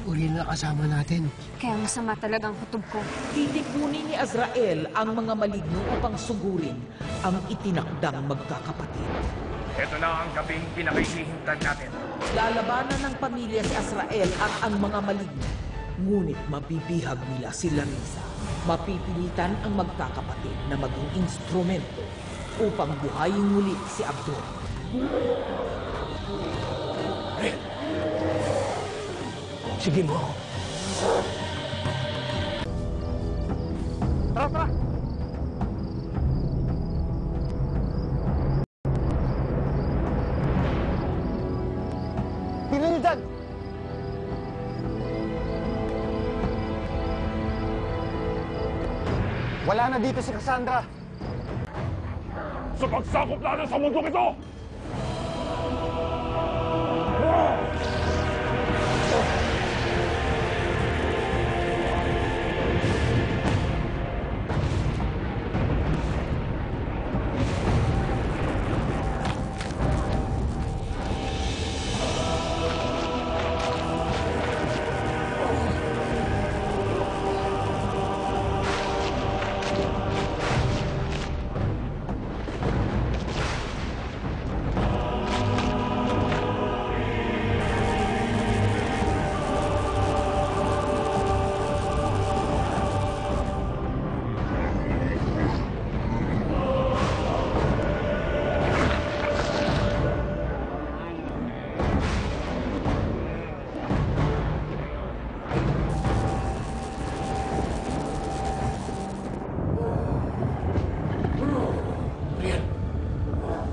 Si Uriel na kasama natin. Kaya masama talagang kutob ko. Titipunin ni Azrael ang mga maligno upang sugurin ang itinakdang magkakapatid. Ito na ang gabing pinakahihintay natin. Lalabanan ng pamilya si Azrael at ang mga maligno. Ngunit mabibihag nila si Larissa. Mapipilitan ang magkakapatid na maging instrumento upang buhayin muli si Abdon. Sige mo ako. Tara! Trinidad! Wala na dito si Cassandra. Sa pagsakop natin sa mundong ito!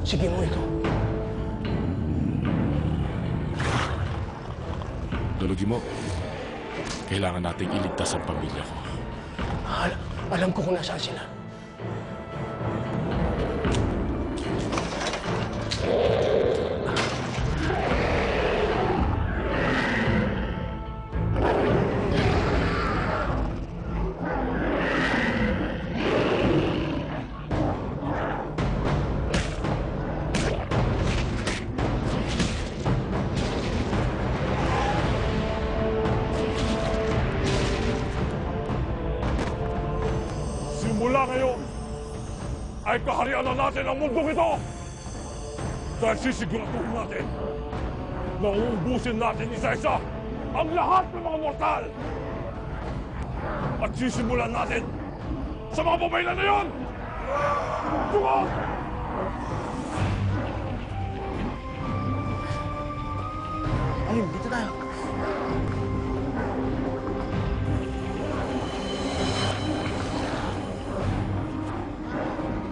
Sige mo ito. Dulugi mo. Kailangan nating iligtas ang pamilya ko. Alam ko kung nasaan sila. Simula ngayon, ay kaharian na natin ang mundong ito! Dahil sisiguraduhin natin na uubusin natin isa-isa ang lahat ng mga mortal! At sisimulan natin sa mga pabaylan na yun! Tungo! Ayun, dito tayo.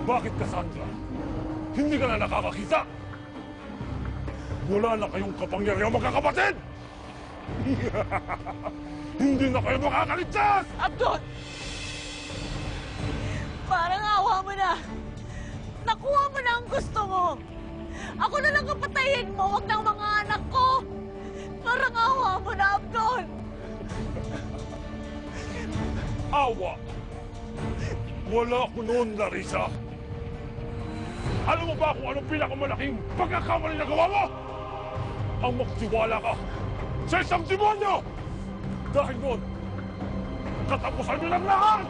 Bakit, Cassandra? Hindi ka na nakakakita? Wala na kayong kapangyarihan magkakapatid! Hindi na kayo makakaligtas! Abdon! Parang awa mo na. Nakuha mo na ang gusto mo. Ako na lang kapatayin mo, wag ng mga anak ko. Parang awa mo na, Abdon. Awa! Wala ako noon, Larissa. Alam mo ba kung anong pinakamalaking pagkakamali na gawa mo? Ang magtiwala ka sa isang demonyo! Dahil noon, katapusan mo ng lahat!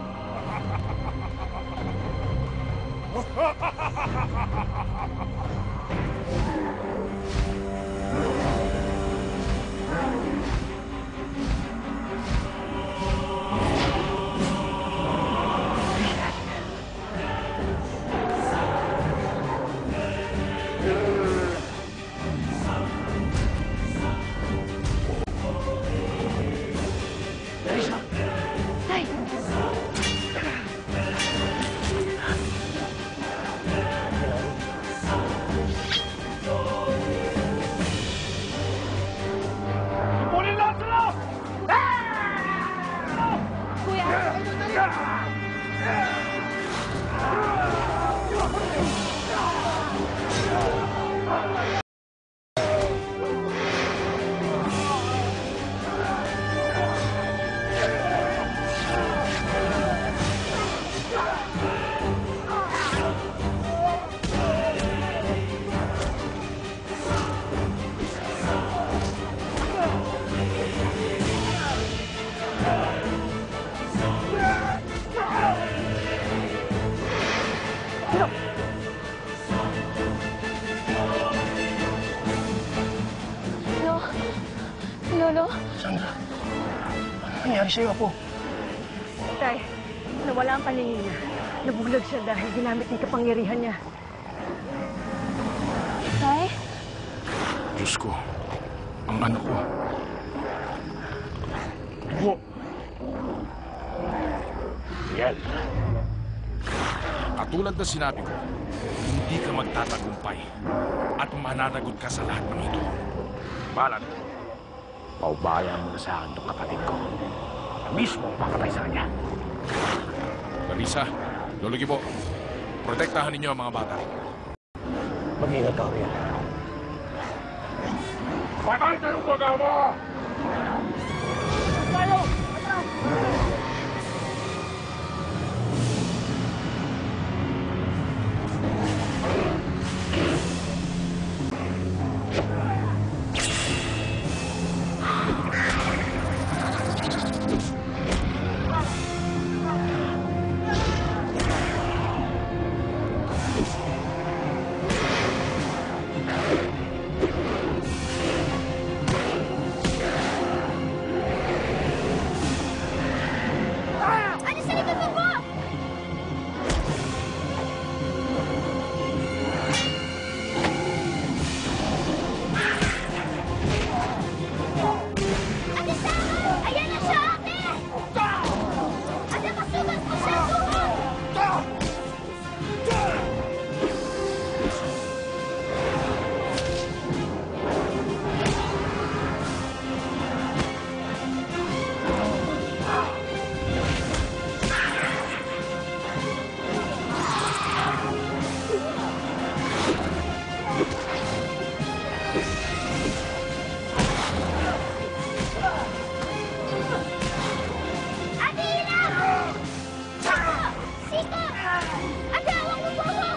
Lolo? Sandra, ano nangyari sa'yo, Apo? Tay, nawala ang paningin niya. Nabulag siya dahil ginamit ng kapangyarihan niya. Tay? Diyos ko, ang anak ko. Dugo! Riel, katulad na sinabi ko, hindi ka magtatagumpay at mananagot ka sa lahat ng ito. Balat, paubayan mo na sa akin itong kapatid ko. Mismo ang papatay sa kanya. Larissa, Lolo Gibo, protektahan ninyo ang mga bata. Mag-ingat ka, Riel. Patay kayong magama! Ano sa likod mo po? Ate Sarah! Ayan na siya, ate! Ate, masugat mo siya! Sugat! Ate, ilang! Siko! Siko! Ate, hawak mo po ako!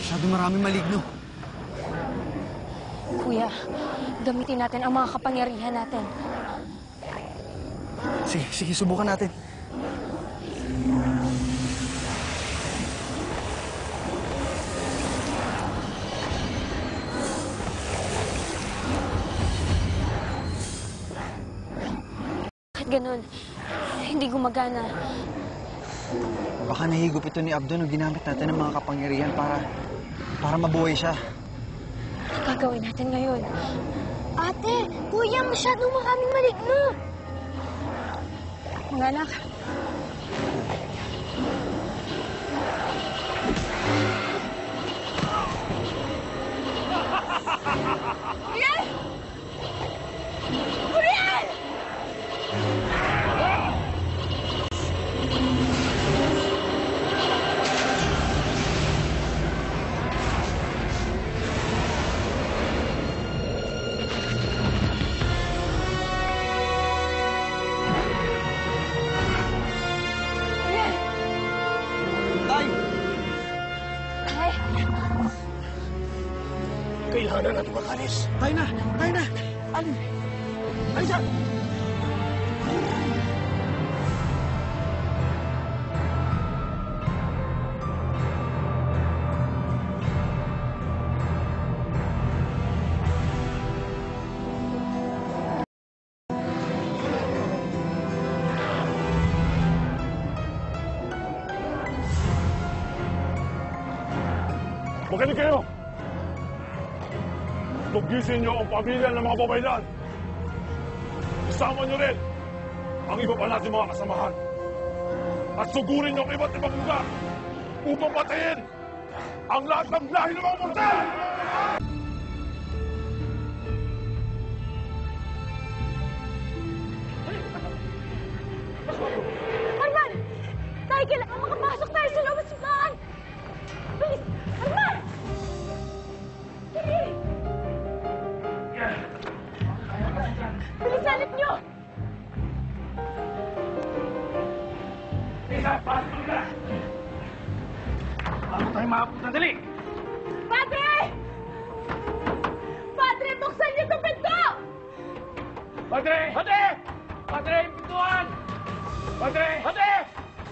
Masyadong maraming maligno. Kuya, gamitin natin ang mga kapangyarihan natin. Sige, subukan natin. Kahit ganun, hindi gumagana. Baka nahigop ito ni Abdo nung ginamit natin ng mga kapangyarihan para mabuhay siya. Ano gagawin natin ngayon? Ate, kuya, masyadong maraming maligno. Mga anak, Tay! Tay! Kailangan natin makalis. Tayo na! Tayo na! Alisa! Makinig kayo! Tugisin niyo ang pamilya ng mga babaylan. Isama niyo rin ang iba pa natin mga kasamahan. At sugurin niyo ang iba't ibang lugar upang patayin ang lahat ng lahi ng mga mortal! Arman! Tay, kailangan makapasok tayo sa loob ng simbahan! Bilis! Arman! Dali! Bilisanit niyo! Lisa, pasok ka! Bago tayo makapunta, dali! Padre! Padre, buksan niyo itong pinto! Padre! Padre! Padre, yung pintuan! Padre! Padre!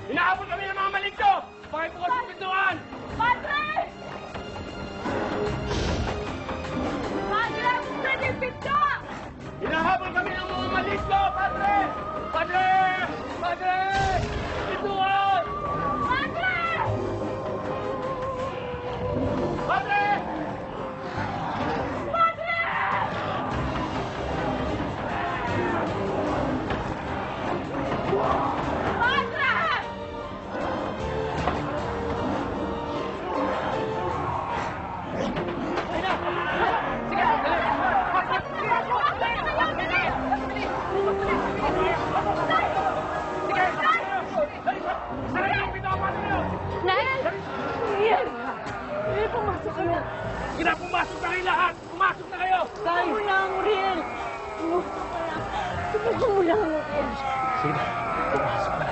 Hinahabol kami ng mga maligno! Pakibukas yung pintuan! Padre! Padre, buksan niyo yung pinto! Hinahabol kami ng mga maligno! Padre! Padre! Padre! Pintuan! Padre! Padre! Padre! Padre! Nay! Ian! Ian, pumasok ka na! Sige na, pumasok na kayo lahat! Pumasok na kayo! Subukan mo lang, Uriel! Subukan mo lang, Uriel! Sige na, pumasok na.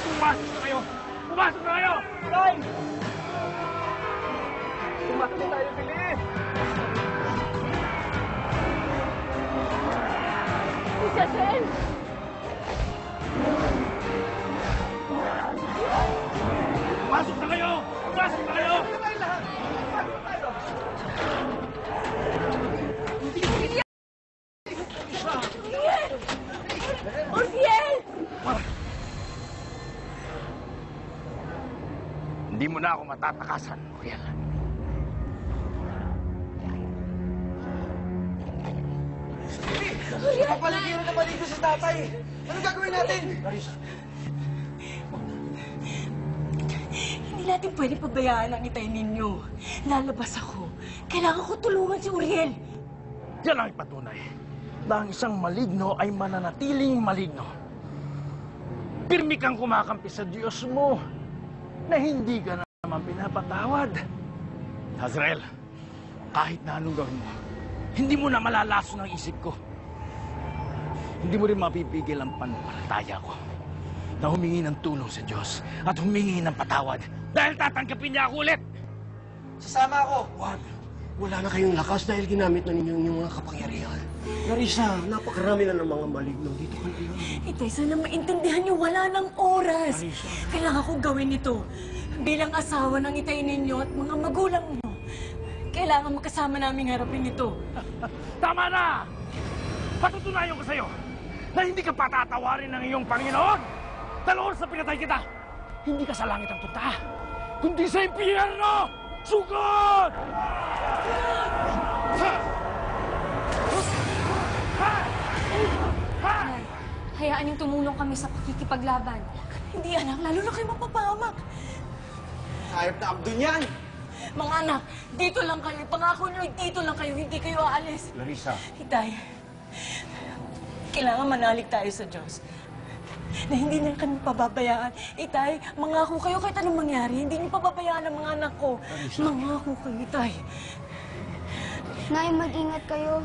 Pumasok na kayo! Pumasok na kayo! Tay! Pumasok na tayo, bilis! Isa, Sen! Pumasok na kayo! Pumasok na kayo! Uriel! Hindi mo na ako matatakasan, Uriel. Papaligiran na balik sa tatay! Anong gagawin natin? Hindi natin pwede pabayaan ang itay ninyo. Lalabas ako. Kailangan ko tulungan si Uriel. Yan ang ipatunay na ang isang maligno ay mananatiling maligno. Pirmi kang kumakampi sa Diyos mo na hindi ka naman pinapatawad. Hazrael, kahit na anong gawin mo, hindi mo na malalaso ng isip ko. Hindi mo rin mapipigil ang pananampalataya ko na humingi ng tulong sa Diyos at humingi ng patawad dahil tatanggapin niya ako ulit. Sasama ako! Wag. Wala na kayong lakas dahil ginamit na ninyo yung mga kapangyarihan. Larissa, napakarami na ng mga maligno. Dito kayo. Itay, sana maintindihan niyo, wala ng oras. Kailangan kong gawin ito. Bilang asawa ng itay ninyo at mga magulang niyo. Kailangan magkasama namin harapin ito. Tama na! Patutunayan ko sa'yo na hindi ka patatawarin ng iyong Panginoon. Dahil sa pinatay kita, hindi ka sa langit ang punta, kundi sa impyerno! Sugod! Hayaan niyong tumulong kami sa pakikipaglaban. Hindi, anak. Lalo na kayo mapapahamak. Hayop na Abdon yan! Mga anak, dito lang kayo. Pangako niyo, dito lang kayo. Hindi kayo aalis. Larissa. Itay, kailangan manalig tayo sa Diyos. Na hindi na kami pababayaan. Itay, mangako kayo kahit anong mangyari. Hindi niyo pababayaan ang mga anak ko. Mangako kayo, Itay. Nay, mag-ingat kayo.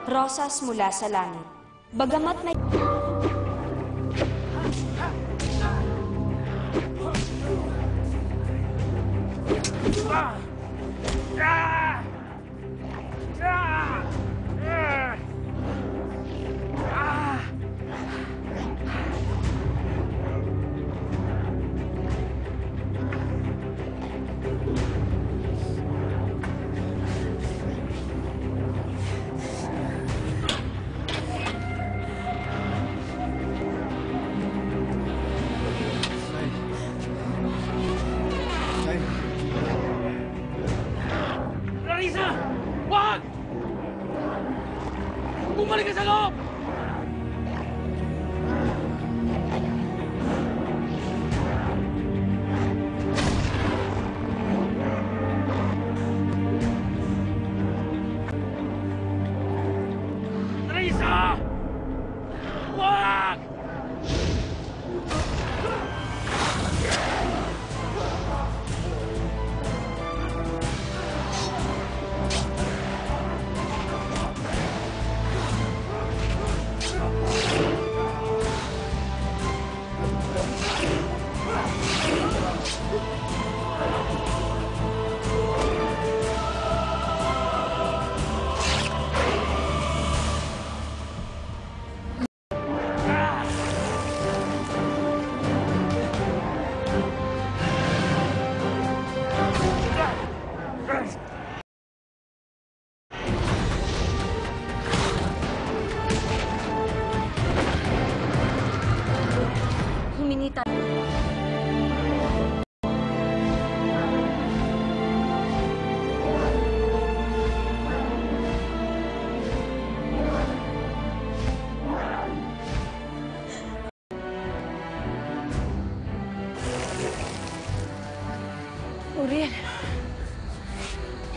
Rosas mula sa langit. Bagamat may... Larissa! Wag! Bumalik ka sa loob!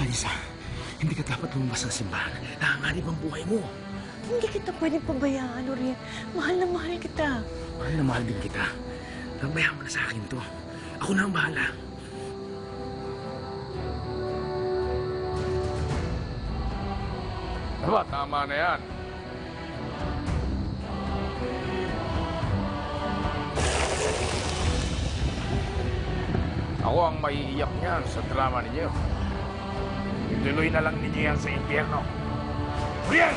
Larissa, hindi ka dapat lumabas ng simbahan. Nanganganib ang buhay mo. Hindi kita pwedeng pabayaan, Oriel. Mahal na mahal kita. Mahal na mahal din kita. Pabayaan mo na sa akin to. Ako na ang bahala. Diba, tama na yan. Ako ang maiiyak niyan sa drama ninyo. Ituloy na lang ninyo yan sa impyerno. Riel!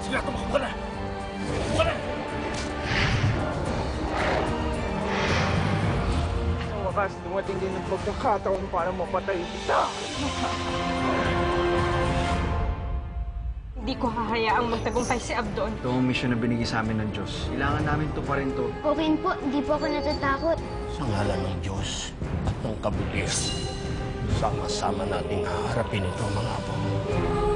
Sige, tumakbo ka na! Tumakbo ka na! Sa wakas, dumating din ang pagkakataon para mapatay kita. Hindi ko hahayaang magtagumpay si Abdon. Ito ang mission na binigay sa amin ng Diyos. Kailangan namin to pa rin to. Okay po, hindi po ako natatakot. Sa ngalan ng Diyos at ng kabutis, sama-sama nating haharapin ito, mga apo.